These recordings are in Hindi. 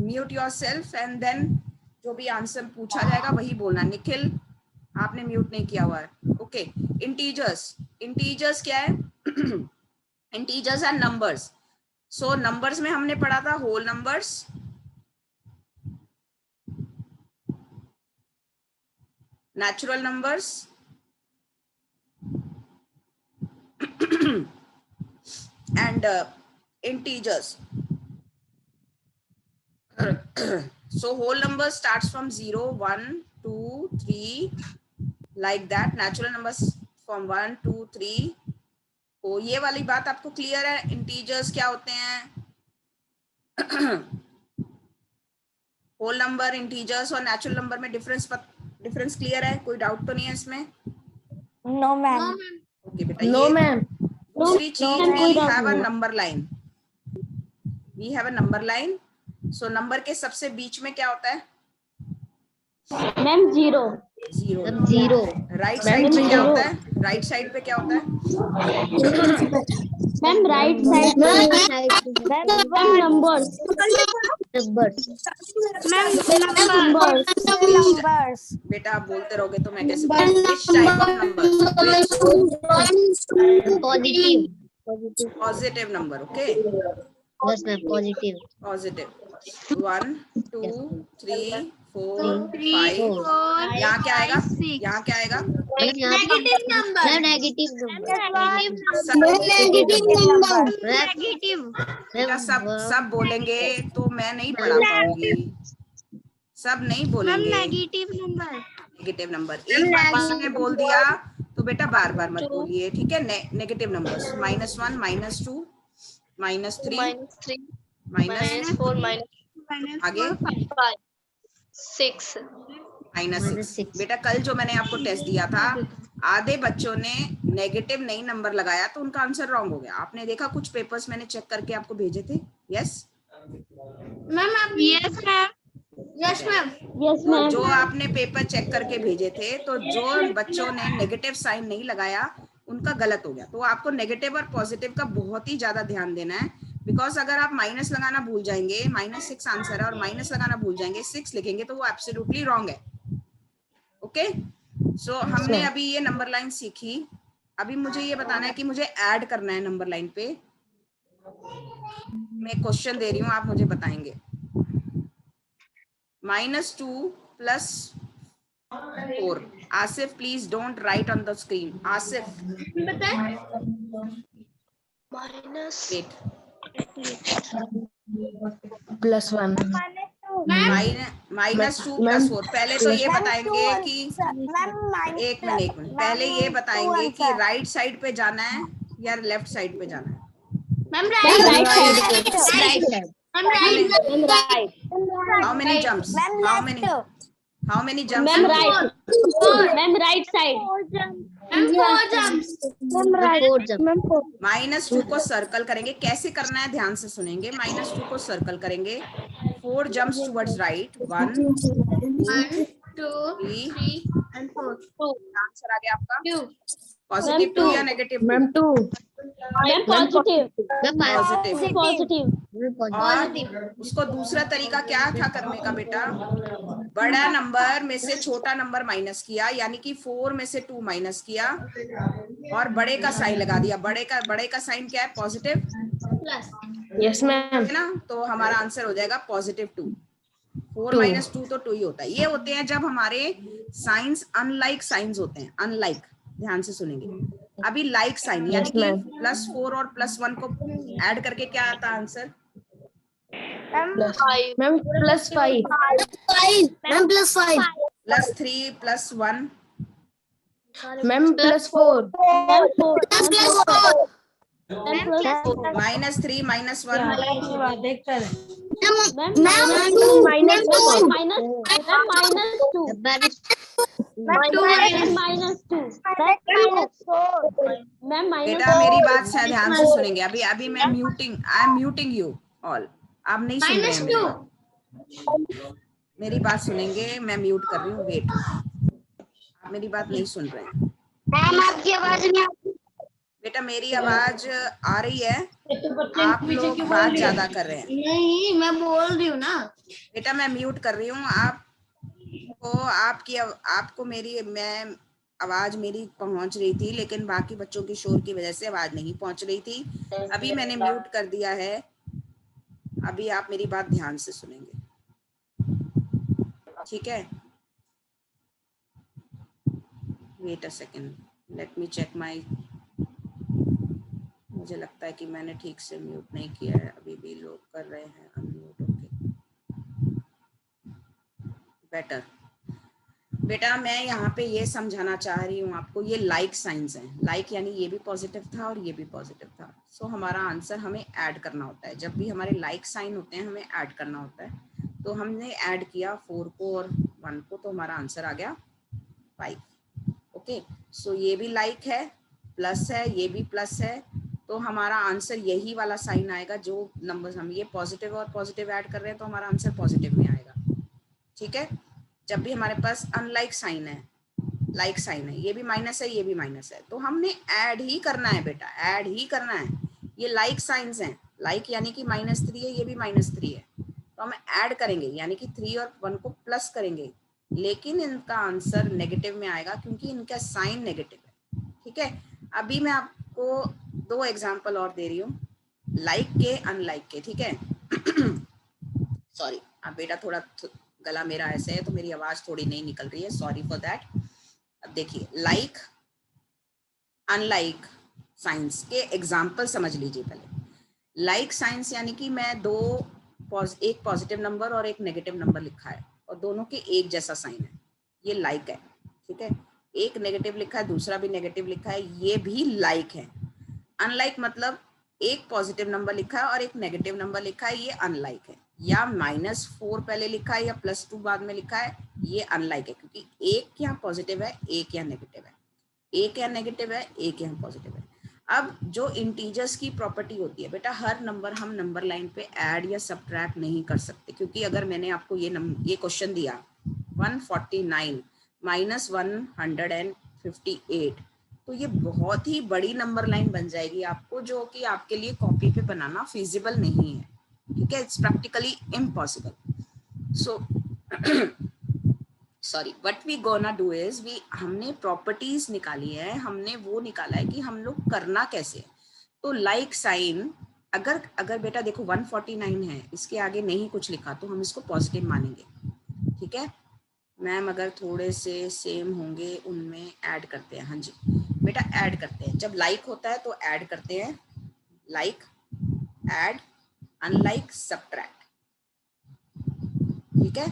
म्यूट योरसेल्फ एंड देन जो भी आंसर पूछा जाएगा वही बोलना। निखिल आपने म्यूट नहीं किया हुआ है। ओके, इंटीजर्स, इंटीजर्स क्या है? Integers and numbers. So numbers में हमने पढ़ा था whole numbers, natural numbers and integers. So whole number starts from 0, 1, 2, 3 like that. Natural numbers from 1, 2, 3. तो ये वाली बात आपको क्लियर है? इंटीजर्स क्या होते हैं? होल नंबर, इंटीजर्स और नेचुरल नंबर में डिफरेंस क्लियर है? कोई डाउट तो नहीं है इसमें? No ma'am. ओके बेटा, नो ये मैम। दूसरी चीज, कोई वी doubt हैव अ नहीं। Number line, we have a number line. So number के सबसे बीच में क्या होता है? Ma'am zero. Zero. Zero. Right side पे क्या होता है? राइट साइड पे क्या होता है? Ma'am right side ma'am numbers. Numbers. बेटा आप बोलते रहोगे तो मैं कैसे बोलूं? Which type of number? Positive. Positive number. Okay, yes ma'am, positive. Positive. 1, 2, 3, 4, 5। यहाँ क्या आएगा? यहाँ क्या आएगा? Negative number. नेगेटिव बेटा सब बोलेंगे तो मैं नहीं पढ़ा पाऊंगी, सब नहीं बोलेंगे। नेगेटिव नंबर एक बार किसी ने बोल दिया तो बेटा बार बार मत बोलिए, ठीक है? नेगेटिव नंबर्स -1, -2, -3, -4, आगे -6। बेटा कल जो मैंने आपको टेस्ट दिया था, आधे बच्चों ने नेगेटिव नहीं नंबर लगाया तो उनका आंसर रॉन्ग हो गया। आपने देखा कुछ पेपर्स मैंने चेक करके आपको भेजे थे? Yes ma'am. तो जो आपने पेपर चेक करके भेजे थे, तो जो बच्चों ने नेगेटिव साइन नहीं लगाया उनका गलत हो गया। तो आपको नेगेटिव और पॉजिटिव का बहुत ही ज्यादा ध्यान देना है, बिकॉज अगर आप माइनस लगाना भूल जाएंगे, -6 आंसर है और माइनस लगाना भूल जाएंगे, 6 लिखेंगे तो वो एब्सोल्युटली रॉन्ग है। ओके, सो हमने अभी ये नंबर लाइन सीखी। अभी मुझे ये बताना है कि मुझे ऐड करना है नंबर लाइन पे। मैं क्वेश्चन दे रही हूँ, आप मुझे बताएंगे। -2 + 4। Asif please don't write on the screen. Asif wait. +1। -2 + 4। पहले तो ये बताएंगे कि एक मिनट पहले ये बताएंगे कि राइट साइड पे जाना है या लेफ्ट साइड पे जाना है? Right side. How many jumps? How many jumps? Ma'am right side. -2 को सर्कल करेंगे। कैसे करना है ध्यान से सुनेंगे। -2 को सर्कल करेंगे, 4 jumps towards right, 1, 2, 3 and 4। Answer आ गया आपका पॉजिटिव 2 या negative? Ma'am 2। Ma'am positive. Positive. और उसको दूसरा तरीका क्या था करने का बेटा? बड़ा नंबर में से छोटा नंबर माइनस किया, यानी कि 4 में से 2 माइनस किया और बड़े का साइन लगा दिया। बड़े का साइन क्या है? Positive yes ma'am. है ना? तो हमारा आंसर हो जाएगा +2। 4 - 2 तो 2 ही होता है। ये होते हैं जब हमारे साइंस अनलाइक साइंस होते हैं। अनलाइक, ध्यान से सुनेंगे। अभी लाइक साइन यानी कि +4 और +1 को ऐड करके क्या आता है आंसर? मैम +5। मैम +5। +3 +1 मैम +4। -3 -1 बेटा मेरी बात से ध्यान से सुनेंगे। अभी मैं I am muting you all. आप नहीं सुन रहे हैं मेरी बात। मेरी बात सुनेंगे, मैं म्यूट कर रही हूँ। वेट, आप मेरी बात नहीं सुन रहे हैं। आपकी आवाज नहीं बेटा मेरी आवाज आ रही है, आप लोग बात ज्यादा कर रहे हैं। नहीं, मैं बोल रही हूँ ना। बेटा मैं म्यूट कर रही हूँ आपको मेरी मैं आवाज मेरी पहुंच रही थी, लेकिन बाकी बच्चों की शोर की वजह से आवाज नहीं पहुंच रही थी। अभी मैंने म्यूट कर दिया है, अभी आप मेरी बात ध्यान से सुनेंगे, ठीक है? Wait a second, let me check my, मुझे लगता है कि मैंने ठीक से म्यूट नहीं किया है, अभी भी लोग कर रहे हैं अनम्यूट। Okay better. बेटा मैं यहाँ पे ये समझाना चाह रही हूँ आपको, ये लाइक साइंस हैं, लाइक यानी ये भी पॉजिटिव था और ये भी पॉजिटिव था। सो हमारा आंसर हमें ऐड करना होता है, जब भी हमारे लाइक साइन होते हैं हमें ऐड करना होता है। तो हमने ऐड किया 4 को और 1 को, तो हमारा आंसर आ गया 5। ओके, सो ये भी लाइक है, प्लस है, ये भी प्लस है, तो हमारा आंसर यही वाला साइन आएगा। जो नंबर्स हम ये पॉजिटिव और पॉजिटिव ऐड कर रहे हैं तो हमारा आंसर पॉजिटिव में आएगा, ठीक है? जब भी हमारे पास अनलाइक साइन है, लाइक साइन है, ये भी माइनस है, ये भी माइनस है, तो हमने ऐड ही करना है बेटा, ऐड ही करना है। ये लाइक साइंस हैं, लाइक यानी कि -3 है, ये भी -3 है, तो हम ऐड करेंगे यानी कि 3 और 1 को प्लस करेंगे, लेकिन इनका आंसर नेगेटिव में आएगा क्योंकि इनका साइन नेगेटिव है, ठीक है? अभी मैं आपको 2 एग्जाम्पल और दे रही हूँ, लाइक के, अनलाइक के, ठीक है? सॉरी, अब बेटा थोड़ा गला मेरा ऐसे है तो मेरी आवाज थोड़ी नहीं निकल रही है, सॉरी फॉर दैट। अब देखिए, लाइक अनलाइक साइंस के एग्जाम्पल समझ लीजिए पहले। लाइक साइंस यानी कि मैं एक पॉजिटिव नंबर और एक नेगेटिव नंबर लिखा है और दोनों के एक जैसा साइन है, ये लाइक है, ठीक है? एक नेगेटिव लिखा है, दूसरा भी नेगेटिव लिखा है, ये भी लाइक है। अनलाइक मतलब एक पॉजिटिव नंबर लिखा है और एक नेगेटिव नंबर लिखा है, ये अनलाइक है। या -4 पहले लिखा है या +2 बाद में लिखा है, ये अनलाइक है, क्योंकि एक यहाँ पॉजिटिव है, एक यहाँ नेगेटिव है, एक यहाँ नेगेटिव है, एक यहाँ पॉजिटिव है। अब जो इंटीजर्स की प्रॉपर्टी होती है बेटा, हर नंबर हम नंबर लाइन पे ऐड या सब्ट्रैक्ट नहीं कर सकते, क्योंकि अगर मैंने आपको ये क्वेश्चन दिया 149 -158, तो ये बहुत ही बड़ी नंबर लाइन बन जाएगी आपको, जो कि आपके लिए कॉपी पे बनाना फिजिबल नहीं है, ठीक है? It's practically impossible. So sorry, what we gonna do is, हमने प्रॉपर्टीज निकाली है, हमने वो निकाला है कि हम लोग करना कैसे। तो लाइक साइन, अगर बेटा देखो 149 है, इसके आगे नहीं कुछ लिखा तो हम इसको पॉजिटिव मानेंगे, ठीक है? मैम अगर थोड़े से सेम होंगे उनमें ऐड करते हैं, हाँ जी बेटा ऐड करते हैं। जब लाइक होता है तो ऐड करते हैं, लाइक, ऐड, अनलाइक, सब्ट्रैक्ट, ठीक है?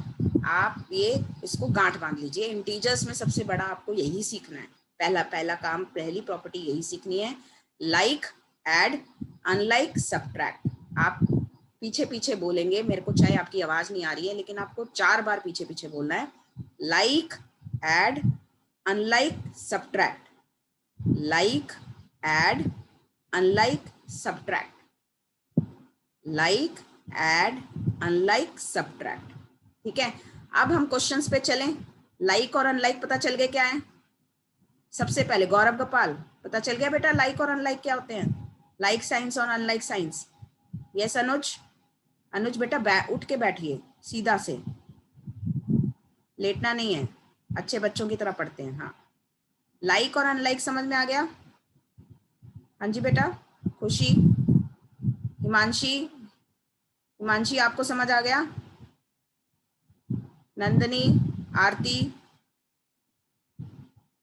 आप ये इसको गांठ बांध लीजिए, इंटीजर्स में सबसे बड़ा आपको यही सीखना है, पहला काम, पहली प्रॉपर्टी यही सीखनी है, लाइक, ऐड, अनलाइक, सब्ट्रैक्ट। आप पीछे पीछे बोलेंगे, मेरे को चाहे आपकी आवाज नहीं आ रही है, लेकिन आपको 4 बार पीछे पीछे बोलना है, like, add, unlike, subtract, like, add, unlike, subtract, like, add, unlike, subtract, ठीक है? अब हम क्वेश्चंस पे चलें। लाइक और अनलाइक पता चल गए क्या है? सबसे पहले गौरव गोपाल, पता चल गया बेटा लाइक और अनलाइक क्या होते हैं? लाइक साइंस और अनलाइक साइंस। यस अनुज, अनुज बेटा उठ के बैठिए सीधा से, लेटना नहीं है, अच्छे बच्चों की तरह पढ़ते हैं। हाँ, लाइक और अनलाइक समझ में आ गया? हाँ जी बेटा, खुशी, हिमांशी, हिमांशी आपको समझ आ गया? नंदनी, आरती,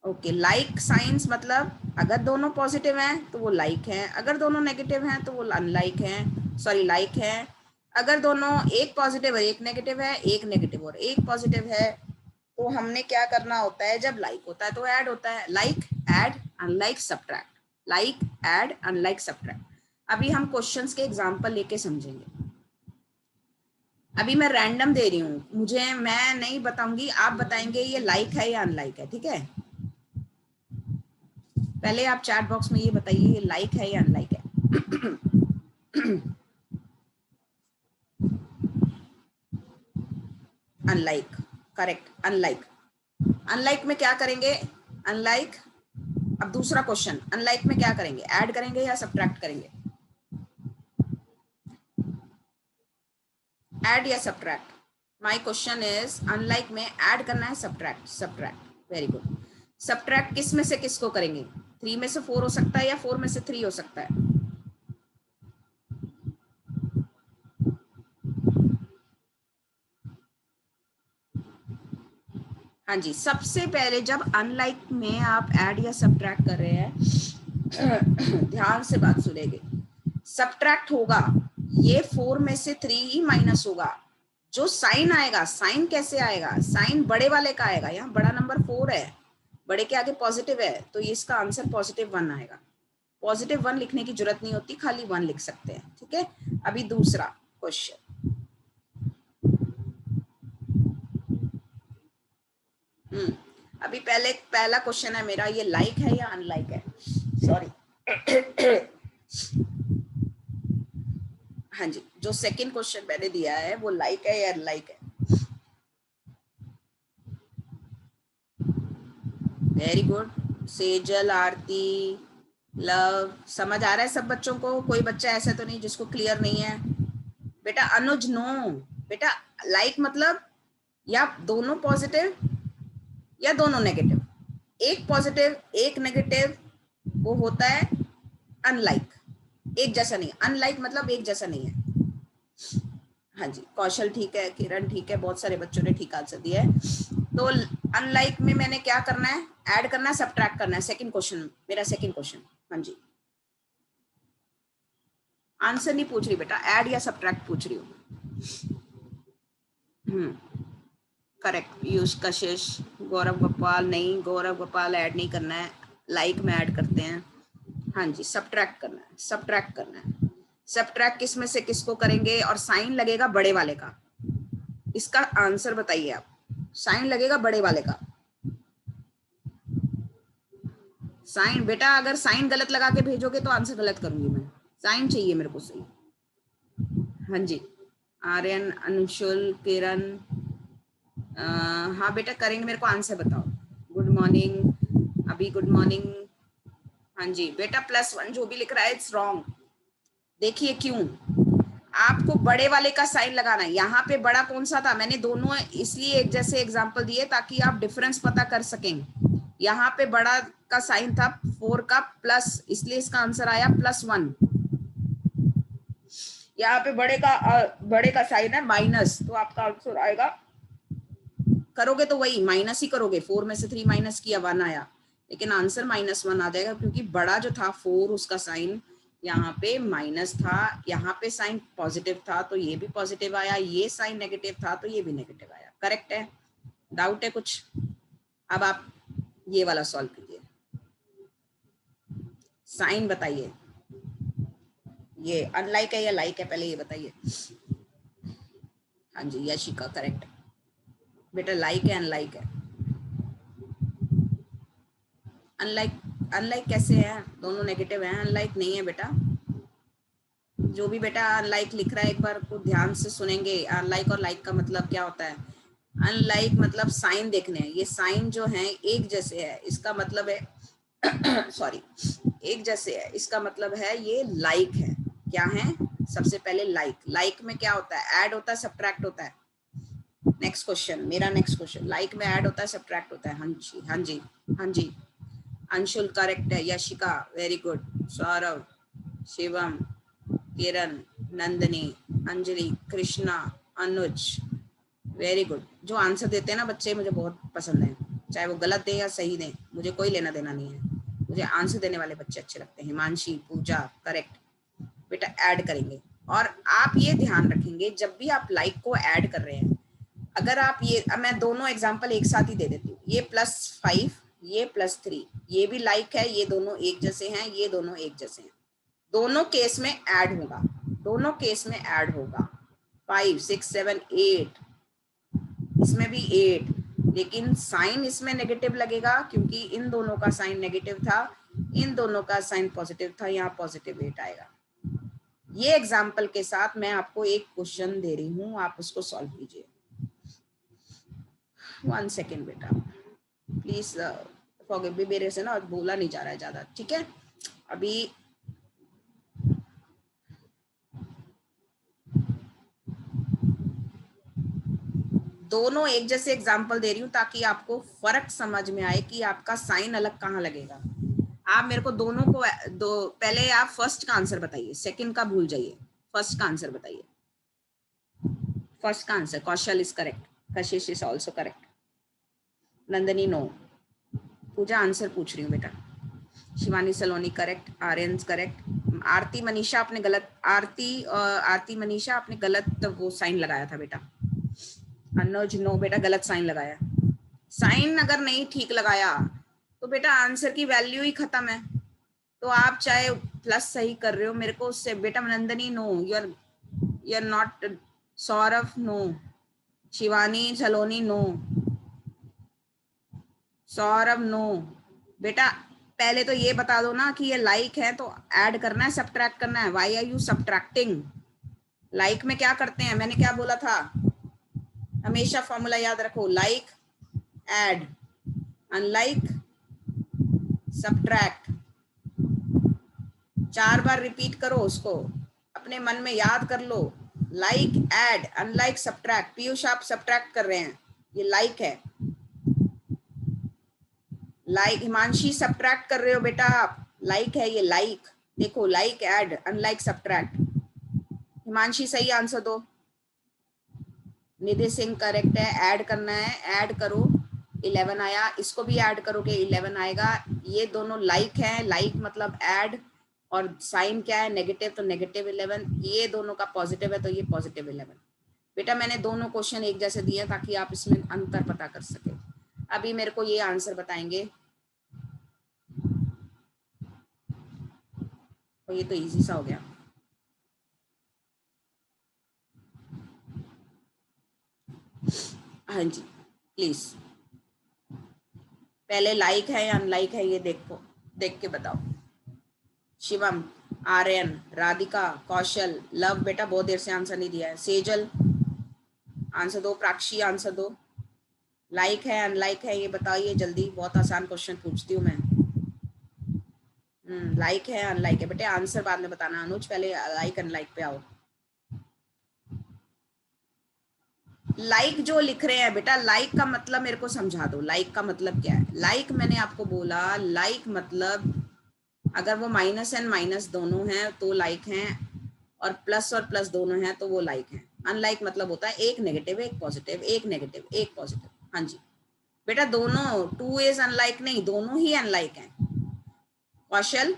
ओके। लाइक साइंस मतलब अगर दोनों पॉजिटिव हैं तो वो लाइक हैं, अगर दोनों नेगेटिव हैं तो वो अनलाइक हैं, सॉरी लाइक हैं। अगर दोनों एक पॉजिटिव और एक नेगेटिव है, एक नेगेटिव और एक पॉजिटिव है, तो हमने क्या करना होता है, जब लाइक होता है तो ऐड होता है, like, add, unlike, subtract, like, add, unlike, subtract. अभी हम क्वेश्चंस के एग्जांपल लेके समझेंगे। अभी मैं रैंडम दे रही हूँ, मैं नहीं बताऊंगी, आप बताएंगे ये लाइक है या अनलाइक है, ठीक है? पहले आप चैट बॉक्स में ये बताइए ये लाइक है या अनलाइक है। Unlike, correct, unlike. अनलाइक में क्या करेंगे? अनलाइक, अब दूसरा क्वेश्चन, अनलाइक में क्या करेंगे? ऐड करेंगे या सब्ट्रैक्ट करेंगे? ऐड या subtract? My question is unlike में ऐड करना है subtract, subtract, very good. Subtract किस में से किसको करेंगे? 3 में से 4 हो सकता है या 4 में से 3 हो सकता है? हाँ जी, सबसे पहले जब अनलाइक में आप ऐड या सब्ट्रैक्ट कर रहे हैं ध्यान से बात सुनेंगे, सब्ट्रैक्ट होगा ये 4 में से 3 ही माइनस होगा। जो साइन आएगा, साइन कैसे आएगा? साइन बड़े वाले का आएगा। यहाँ बड़ा नंबर 4 है, बड़े के आगे पॉजिटिव है, तो ये इसका आंसर +1 आएगा। +1 लिखने की जरूरत नहीं होती, खाली 1 लिख सकते हैं, ठीक है। अभी दूसरा क्वेश्चन, अभी पहला क्वेश्चन है मेरा, ये लाइक है या अनलाइक है? सॉरी हाँ जी, जो सेकंड क्वेश्चन मैंने दिया है वो लाइक है या अनलाइक है? Very good. सेजल, आरती, लव, समझ आ रहा है सब बच्चों को? कोई बच्चा ऐसा तो नहीं जिसको क्लियर नहीं है? बेटा अनुज, नो बेटा, लाइक मतलब या दोनों पॉजिटिव या दोनों नेगेटिव। एक पॉजिटिव एक नेगेटिव वो होता है अनलाइक, एक जैसा नहीं। अनलाइक मतलब एक जैसा नहीं है। हाँ जी, कौशल ठीक है, किरण ठीक है, बहुत सारे बच्चों ने ठीक आंसर दिया है। तो अनलाइक में मैंने क्या करना है? ऐड करना है, सब्ट्रैक्ट करना है। सेकंड क्वेश्चन, मेरा सेकंड क्वेश्चन। हाँ जी, आंसर नहीं पूछ रही बेटा, ऐड या सब्ट्रैक्ट पूछ रही हूँ। करेक्ट, पीयूष, कशिश, गौरव गोपाल, नहीं गौरव गोपाल ऐड नहीं करना है, लाइक में ऐड करते हैं। हाँ जी, सब्ट्रैक्ट करना है, सब्ट्रैक्ट करना है। सब्ट्रैक्ट किस में से किसको करेंगे? और साइन लगेगा बड़े वाले का। इसका आंसर बताइए आप। साइन लगेगा बड़े वाले का। साइन बेटा, अगर साइन गलत लगा के भेजोगे तो आंसर गलत करूंगी मैं। साइन चाहिए मेरे को सही। हाँ जी, आर्यन, अंशुल, किरण, हाँ बेटा करेंगे, मेरे को आंसर बताओ। गुड मॉर्निंग, अभी गुड मॉर्निंग। हाँ जी बेटा, +1 जो भी लिख रहा है इट्स रॉन्ग। देखिए क्यों, आपको बड़े वाले का साइन लगाना है। यहाँ पे बड़ा कौन सा था? मैंने दोनों इसलिए एक जैसे एग्जांपल दिए ताकि आप डिफरेंस पता कर सकें। यहाँ पे बड़ा का साइन था 4 का प्लस, इसलिए इसका आंसर आया +1। यहाँ पे बड़े का साइन है माइनस, तो आपका आंसर आएगा, करोगे तो वही माइनस ही करोगे। 4 में से 3 माइनस किया 1 आया, लेकिन आंसर -1 आ जाएगा, क्योंकि बड़ा जो था 4 उसका साइन यहाँ पे माइनस था, यहाँ पे साइन पॉजिटिव था तो ये भी पॉजिटिव आया, ये साइन नेगेटिव था तो ये भी नेगेटिव आया। करेक्ट है? डाउट है कुछ? अब आप ये वाला सॉल्व कीजिए, साइन बताइए, ये अनलाइक है या लाइक है, पहले ये बताइए। हाँ जी यशिका, करेक्ट बेटा, लाइक है अनलाइक है? अनलाइक, अनलाइक कैसे है? दोनों नेगेटिव है, अनलाइक नहीं है बेटा। जो भी बेटा अनलाइक लिख रहा है एक बार को ध्यान से सुनेंगे। अनलाइक और लाइक का मतलब क्या होता है? अनलाइक मतलब साइन देखने हैं, ये साइन जो है एक जैसे है, इसका मतलब है सॉरी, एक जैसे है, इसका मतलब है ये लाइक है। क्या है? सबसे पहले लाइक, लाइक में क्या होता है? ऐड होता है, सब्ट्रैक्ट होता है। नेक्स्ट क्वेश्चन, मेरा नेक्स्ट क्वेश्चन, लाइक में ऐड होता है, सब्ट्रैक्ट होता है। हाँ जी हाँ जी हाँ जी, अंशुल करेक्ट है, यशिका वेरी गुड, सौरभ, शिवम, किरण, नंदनी, अंजलि, कृष्णा, अनुज, वेरी गुड। जो आंसर देते हैं ना बच्चे मुझे बहुत पसंद है, चाहे वो गलत दें या सही दें, मुझे कोई लेना देना नहीं है, मुझे आंसर देने वाले बच्चे अच्छे लगते हैं। हिमांशी, पूजा, करेक्ट बेटा, ऐड करेंगे। और आप ये ध्यान रखेंगे जब भी आप लाइक को ऐड कर रहे हैं, अगर आप ये, अब मैं दोनों एग्जांपल एक साथ ही दे देती हूँ, ये +5 ये +3, ये भी लाइक है, ये दोनों एक जैसे हैं, ये दोनों एक जैसे हैं, दोनों केस में ऐड होगा, दोनों केस में ऐड होगा। 5 6 7 8, इसमें भी 8, लेकिन साइन इसमें नेगेटिव लगेगा क्योंकि इन दोनों का साइन नेगेटिव था, इन दोनों का साइन पॉजिटिव था, यहाँ +8 आएगा। ये एग्जाम्पल के साथ मैं आपको एक क्वेश्चन दे रही हूँ, आप उसको सॉल्व कीजिए। 1 सेकेंड बेटा प्लीज, फॉरगिव मी, मेरे से ना बोला नहीं जा रहा है ज्यादा, ठीक है। अभी दोनों एक जैसे एग्जाम्पल दे रही हूँ ताकि आपको फर्क समझ में आए कि आपका साइन अलग कहाँ लगेगा। आप मेरे को दोनों को पहले आप फर्स्ट का आंसर बताइए, सेकंड का भूल जाइए, फर्स्ट का आंसर बताइए। फर्स्ट का answer Kaushal is correct, Kashish is also correct, Nandini no. Puja answer पूछ रही हूँ बेटा। शिवानी सलोनी करेक्ट, आर्यन करेक्ट, आरती मनीषा आपने गलत, आरती मनीषा आपने गलत वो साइन लगाया था बेटा। अनुज नो बेटा, गलत साइन लगाया। साइन अगर नहीं ठीक लगाया तो बेटा आंसर की वैल्यू ही खत्म है। तो आप चाहे प्लस सही कर रहे हो मेरे को उससे बेटा। Nandini no, you are not. Saurabh no, Shivani Saloni no, Saurabh no. बेटा पहले तो ये बता दो ना कि ये लाइक है तो ऐड करना है सब्ट्रैक्ट करना है। Why are you subtracting? Like में क्या करते हैं, मैंने क्या बोला था, हमेशा फॉर्मूला याद रखो, लाइक ऐड, अनलाइक सब्ट्रैक्ट। 4 बार रिपीट करो उसको, अपने मन में याद कर लो। Like add unlike subtract. Piyush आप सब्ट्रैक्ट कर रहे हैं, ये लाइक है। लाइक हिमांशी सब्ट्रैक्ट कर रहे हो बेटा आप, लाइक है ये, लाइक देखो, like add unlike subtract. Himanshi सही आंसर दो। निधि सिंह करेक्ट है, ऐड करना है, ऐड करो। 11 आया, इसको भी ऐड करोगे 11 आएगा। ये दोनों लाइक है, लाइक मतलब ऐड, और साइन क्या है नेगेटिव, तो नेगेटिव 11। ये दोनों का पॉजिटिव है तो ये पॉजिटिव 11। बेटा मैंने दोनों क्वेश्चन एक जैसे दिए ताकि आप इसमें अंतर पता कर सके। अभी मेरे को ये आंसर बताएंगे, तो ये तो इजी सा हो गया। हाँ जी प्लीज, पहले लाइक है या अनलाइक है ये देखो, देख के बताओ। शिवम, आर्यन, राधिका, कौशल, लव बेटा बहुत देर से आंसर नहीं दिया है। सेजल आंसर दो, प्राक्षी आंसर दो। लाइक है अनलाइक है ये बताइए जल्दी, बहुत आसान क्वेश्चन पूछती हूँ मैं। लाइक है अनलाइक है बेटे, आंसर बाद में बताना। अनुज पहले लाइक अनलाइक पे आओ। लाइक जो लिख रहे हैं बेटा, लाइक का मतलब मेरे को समझा दो, लाइक का मतलब क्या है। लाइक मैंने आपको बोला, लाइक मतलब अगर वो माइनस एंड माइनस दोनों हैं तो लाइक हैं, और प्लस दोनों हैं तो वो लाइक हैं। अनलाइक मतलब होता है एक नेगेटिव एक पॉजिटिव, एक नेगेटिव एक पॉजिटिव। हाँ जी बेटा, दोनों, 2 इज अनलाइक नहीं, दोनों ही अनलाइक हैं। कौशल,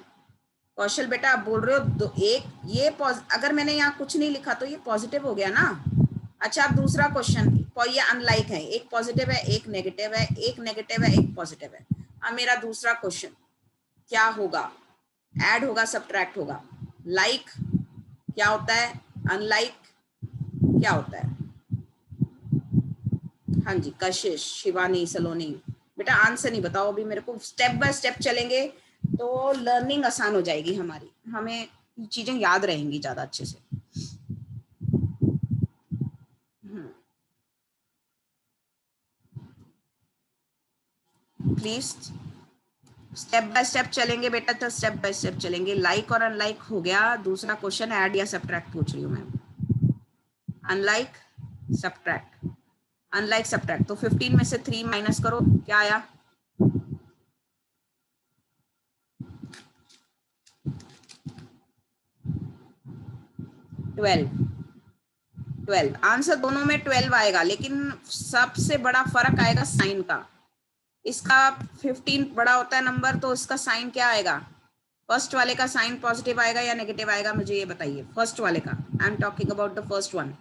कौशल बेटा आप बोल रहे हो एक ये अगर मैंने यहाँ कुछ नहीं लिखा तो ये पॉजिटिव हो गया ना। अच्छा आप दूसरा क्वेश्चन, ये अनलाइक है, एक पॉजिटिव है एक नेगेटिव है, एक नेगेटिव है एक पॉजिटिव है। अब मेरा दूसरा क्वेश्चन क्या होगा, ऐड होगा सब्ट्रैक्ट होगा। लाइक क्या होता है, अनलाइक क्या होता है। हाँ जी कशिश, शिवानी सलोनी बेटा आंसर नहीं बताओ अभी मेरे को, स्टेप बाय स्टेप चलेंगे तो लर्निंग आसान हो जाएगी हमारी, हमें चीजें याद रहेंगी ज्यादा अच्छे से। प्लीज स्टेप बाय स्टेप चलेंगे बेटा, तो स्टेप बाय स्टेप चलेंगे। लाइक और अनलाइक हो गया, दूसरा क्वेश्चन ऐड या सब्ट्रैक्ट पूछ रही हूँ मैं। अनलाइक सब्ट्रैक्ट, अनलाइक सब्ट्रैक्ट, तो 15 में से 3 माइनस करो, क्या आया 12। आंसर दोनों में 12 आएगा, लेकिन सबसे बड़ा फर्क आएगा साइन का। इसका 15 बड़ा होता है नंबर, तो इसका साइन क्या आएगा, फर्स्ट वाले का साइन पॉजिटिव आएगा या नेगेटिव आएगा, मुझे ये बताइए। फर्स्ट वाले का, I am talking about the first one.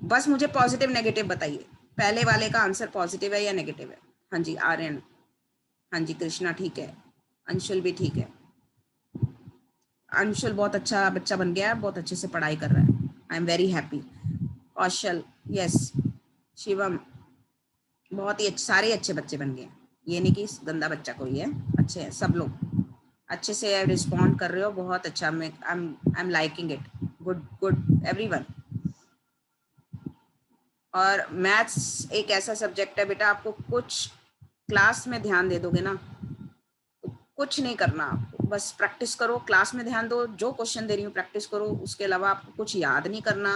बस मुझे पॉजिटिव नेगेटिव बताइए, पहले वाले का आंसर पॉजिटिव है या नेगेटिव है। हाँ जी आर्यन, हाँ जी कृष्णा ठीक है, अंशुल भी ठीक है। अंशुल बहुत अच्छा बच्चा बन गया है, बहुत अच्छे से पढ़ाई कर रहा है, I am very happy. Kaushal yes, Shivam बहुत ही अच्छे, सारे अच्छे बच्चे बन गए, ये नहीं कि गंदा बच्चा कोई है, अच्छे हैं सब लोग, अच्छे से रिस्पॉन्ड कर रहे हो, बहुत अच्छा। I am liking it, good good everyone. और मैथ्स एक ऐसा सब्जेक्ट है बेटा, आपको कुछ क्लास में ध्यान दे दोगे ना तो कुछ नहीं करना आपको, बस प्रैक्टिस करो, क्लास में ध्यान दो, जो क्वेश्चन दे रही हूँ प्रैक्टिस करो, उसके अलावा आपको कुछ याद नहीं करना,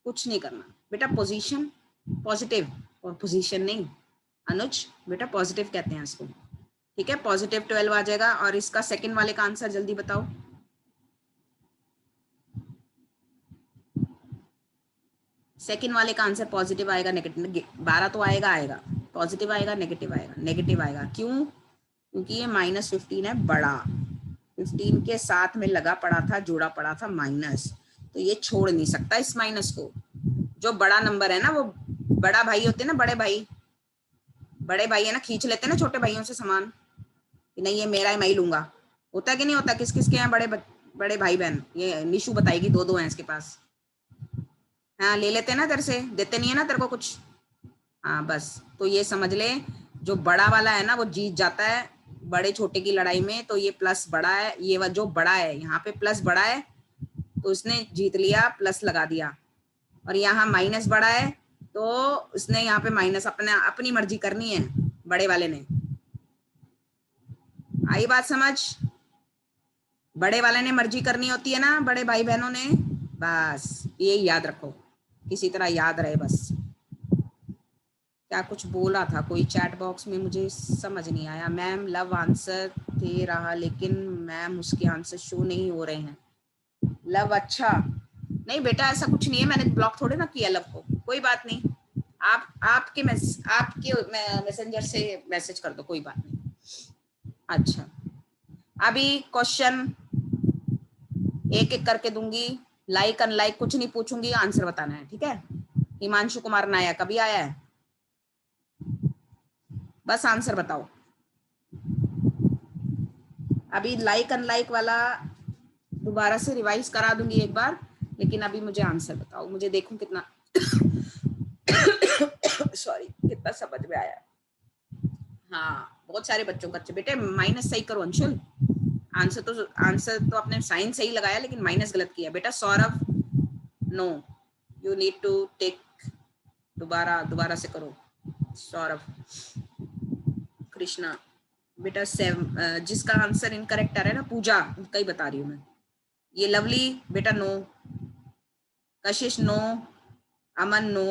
कुछ नहीं करना बेटा, पोजीशन पॉजिटिव, और पोजीशन नहीं अनुज बेटा, पॉजिटिव कहते हैं इसको, ठीक है। पॉजिटिव 12 आ जाएगा। और इसका सेकंड वाले का आंसर जल्दी बताओ। सेकंड वाले का आंसर पॉजिटिव आएगा नेगेटिव, 12 तो आएगा, आएगा पॉजिटिव आएगा नेगेटिव आएगा, नेगेटिव आएगा। क्यों? क्योंकि ये -15 है, बड़ा 15 के साथ में लगा पड़ा था, जुड़ा पड़ा था माइनस, तो ये छोड़ नहीं सकता इस माइनस को। जो बड़ा नंबर है ना, वो बड़ा भाई होते हैं ना, बड़े भाई, बड़े भाई है ना, खींच लेते हैं ना छोटे भाइयों से सामान कि नहीं ये मेरा है, मैं ही लूंगा। होता है कि नहीं होता? किस किस के हैं बड़े भाई बहन? ये निशु बताएगी, 2 हैं इसके पास। हाँ, ले लेते हैं ना तेरे से, देते नहीं है ना तेरे को कुछ। हाँ बस, तो ये समझ ले, जो बड़ा वाला है ना वो जीत जाता है बड़े छोटे की लड़ाई में। तो ये प्लस बड़ा है, ये जो बड़ा है यहाँ पे प्लस बड़ा है, तो इसने जीत लिया, प्लस लगा दिया। और यहाँ माइनस बड़ा है, तो उसने यहाँ पे माइनस अपनी मर्जी करनी है बड़े वाले ने। आई बात समझ? बड़े वाले ने मर्जी करनी होती है ना, बड़े भाई बहनों ने। बस ये याद रखो, किसी तरह याद रहे बस। क्या कुछ बोला था कोई चैट बॉक्स में, मुझे समझ नहीं आया। मैम लव आंसर दे रहा, लेकिन मैम उसके आंसर शो नहीं हो रहे हैं। लव, अच्छा नहीं बेटा, ऐसा कुछ नहीं है, मैंने ब्लॉक थोड़े ना किया लव को, कोई बात नहीं। आपके मैसेंजर से मैसेज कर दो, कोई बात नहीं। अच्छा, अभी क्वेश्चन एक एक करके दूंगी, लाइक अनलाइक कुछ नहीं पूछूंगी, आंसर बताना है, ठीक है। हिमांशु कुमार नायक कभी आया है? बस आंसर बताओ। अभी लाइक अनलाइक वाला दोबारा से रिवाइज करा दूंगी एक बार, लेकिन अभी मुझे आंसर बताओ, मुझे देखूं कितना सॉरी, कितना समझ में आया। हाँ, बहुत सारे बच्चों का। अच्छा बेटे, माइनस सही करो अंशुल। आंसर तो आपने साइन सही लगाया, लेकिन माइनस गलत किया बेटा। Saurabh, no, you need to take, दोबारा से करो। सौरभ, कृष्णा बेटा, जिसका आंसर इनकरेक्ट आ रहा है ना, पूजा, उनका ही बता रही हूँ मैं। ये लवली बेटा no, Kashish no, Aman no,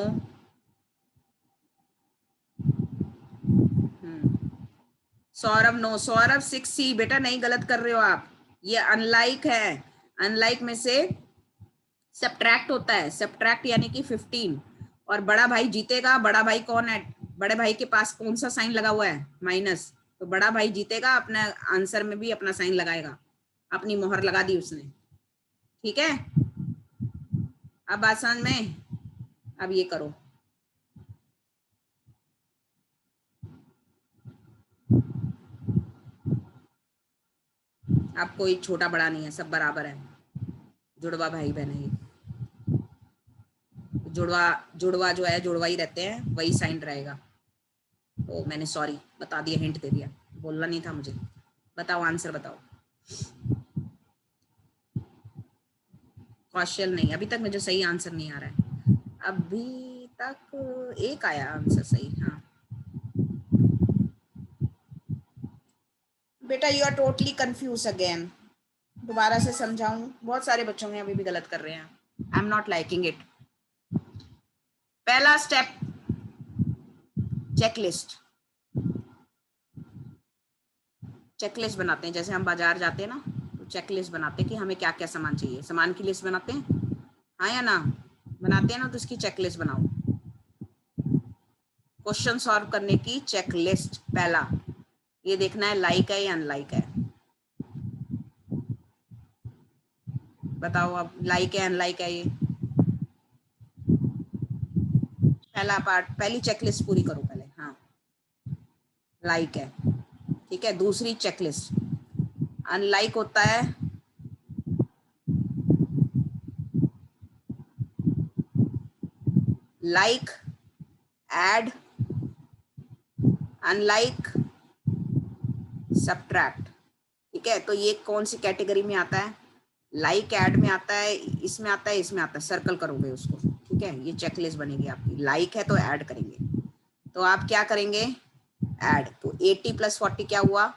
Saurabh no, Saurabh 6C बेटा, नहीं गलत कर रहे हो आप, ये अनलाइक है। अनलाइक में से सब्ट्रैक्ट होता है, सब्ट्रैक्ट यानी कि 15, और बड़ा भाई जीतेगा। बड़ा भाई कौन है? बड़े भाई के पास कौन सा साइन लगा हुआ है? माइनस। तो बड़ा भाई जीतेगा, अपना आंसर में भी अपना साइन लगाएगा, अपनी मोहर लगा दी उसने, ठीक है। अब बात समझ में? अब ये करो, अब कोई छोटा बड़ा नहीं है, सब बराबर है, जुड़वा भाई बहन है। जुड़वा जो है, जुड़वा ही रहते हैं, वही साइन रहेगा। तो मैंने सॉरी बता दिया, हिंट दे दिया, बोलना नहीं था मुझे। बताओ आंसर बताओ। कौशल नहीं, अभी तक मुझे सही आंसर नहीं आ रहा है। अभी तक एक आया आंसर सही। हाँ बेटा, you are totally confuse again. दोबारा से समझाऊं, बहुत सारे बच्चों में अभी भी गलत कर रहे हैं। I am not liking it. पहला स्टेप, चेकलिस्ट। चेकलिस्ट बनाते हैं, जैसे हम बाजार जाते हैं ना, तो चेकलिस्ट बनाते हैं कि हमें क्या क्या सामान चाहिए, सामान की लिस्ट बनाते हैं, हाँ या ना? बनाते हैं ना, तो इसकी चेकलिस्ट बनाओ। क्वेश्चन सॉल्व करने की चेकलिस्ट, पहला ये देखना है लाइक है या अनलाइक है। बताओ अब, लाइक है अनलाइक है? ये पहला पार्ट, पहली चेकलिस्ट पूरी करो पहले। हाँ, लाइक है, ठीक है। दूसरी चेकलिस्ट, अनलाइक होता है लाइक, ऐड, अनलाइक, सब्ट्रैक्ट, ठीक है। तो ये कौन सी कैटेगरी में आता है? लाइक, ऐड में आता है, इसमें आता है, इसमें आता है। सर्कल करोगे उसको, ठीक है। ये चेकलिस्ट बनेगी आपकी। लाइक है तो ऐड करेंगे, तो आप क्या करेंगे? ऐड। तो 80 + 40 क्या हुआ?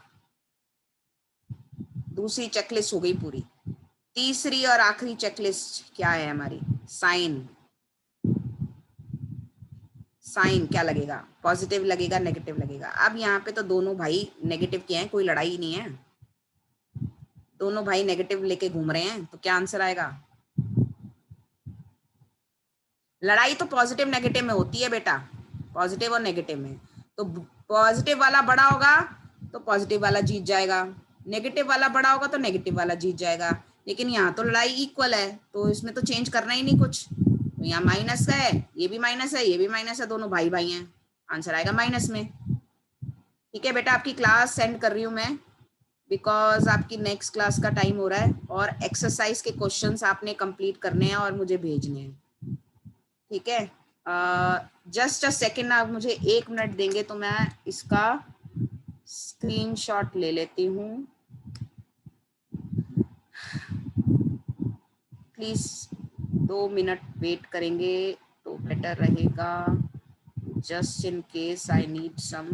दूसरी चेकलिस्ट हो गई पूरी। तीसरी और आखिरी चेकलिस्ट क्या है हमारी? साइन। साइन क्या लगेगा, पॉजिटिव लगेगा नेगेटिव लगेगा। अब यहाँ पे तो दोनों भाई नेगेटिव के हैं, कोई लड़ाई ही नहीं है, दोनों भाई नेगेटिव लेके घूम रहे हैं, तो क्या आंसर आएगा? लड़ाई तो पॉजिटिव नेगेटिव में होती है बेटा, पॉजिटिव और नेगेटिव में। तो पॉजिटिव वाला बड़ा होगा तो पॉजिटिव वाला जीत जाएगा, नेगेटिव वाला बड़ा होगा तो नेगेटिव वाला जीत जाएगा। लेकिन यहाँ तो लड़ाई इक्वल है, तो इसमें तो चेंज करना ही नहीं कुछ। तो यहाँ माइनस है, ये भी माइनस है, ये भी माइनस है, दोनों भाई भाई हैं, आंसर आएगा माइनस में। ठीक है बेटा, आपकी क्लास सेंड कर रही हूँ मैं, बिकॉज आपकी नेक्स्ट क्लास का टाइम हो रहा है और एक्सरसाइज के क्वेश्चंस आपने कंप्लीट करने हैं और मुझे भेजने हैं। ठीक है, जस्ट अ सेकेंड, आप मुझे 1 मिनट देंगे तो मैं इसका स्क्रीनशॉट ले लेती हूँ। प्लीज 2 मिनट वेट करेंगे तो बेटर रहेगा, just in case I need some